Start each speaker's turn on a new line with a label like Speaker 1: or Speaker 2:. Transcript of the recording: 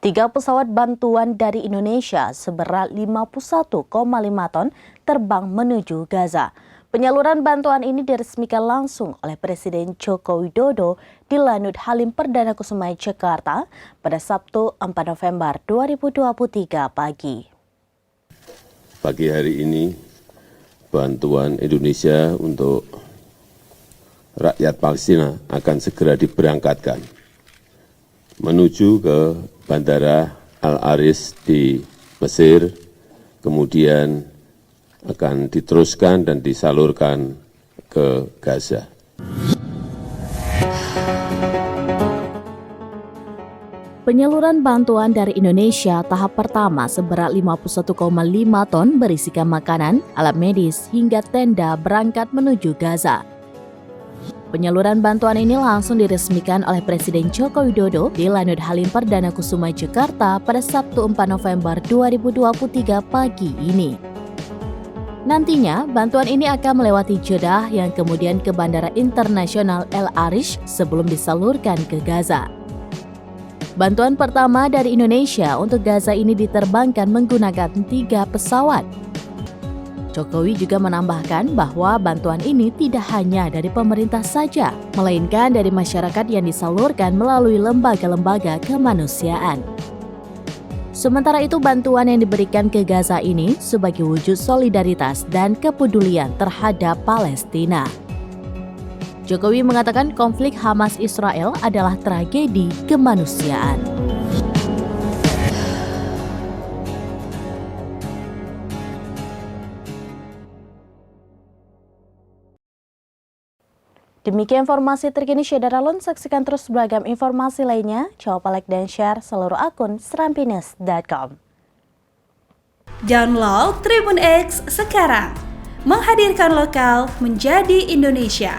Speaker 1: 3 pesawat bantuan dari Indonesia seberat 51,5 ton terbang menuju Gaza. Penyaluran bantuan ini diresmikan langsung oleh Presiden Joko Widodo di Lanut Halim Perdana Kusuma, Jakarta pada Sabtu 4 November 2023 pagi.
Speaker 2: Pagi hari ini, bantuan Indonesia untuk rakyat Palestina akan segera diberangkatkan menuju ke Bandara Al-Aris di Mesir, kemudian akan diteruskan dan disalurkan ke Gaza.
Speaker 1: Penyaluran bantuan dari Indonesia tahap pertama seberat 51,5 ton berisikan makanan, alat medis, hingga tenda berangkat menuju Gaza. Penyaluran bantuan ini langsung diresmikan oleh Presiden Joko Widodo di Lanut Halim Perdana Kusuma, Jakarta pada Sabtu 4 November 2023 pagi ini. Nantinya, bantuan ini akan melewati Jeddah yang kemudian ke Bandara Internasional El Arish sebelum disalurkan ke Gaza. Bantuan pertama dari Indonesia untuk Gaza ini diterbangkan menggunakan 3 pesawat. Jokowi juga menambahkan bahwa bantuan ini tidak hanya dari pemerintah saja, melainkan dari masyarakat yang disalurkan melalui lembaga-lembaga kemanusiaan. Sementara itu, bantuan yang diberikan ke Gaza ini sebagai wujud solidaritas dan kepedulian terhadap Palestina. Jokowi mengatakan konflik Hamas-Israel adalah tragedi kemanusiaan. Demikian informasi terkini Syederalun, saksikan terus beragam informasi lainnya. Jangan lupa like dan share seluruh akun serampines.com.
Speaker 3: Download Tribun X sekarang, menghadirkan lokal menjadi Indonesia.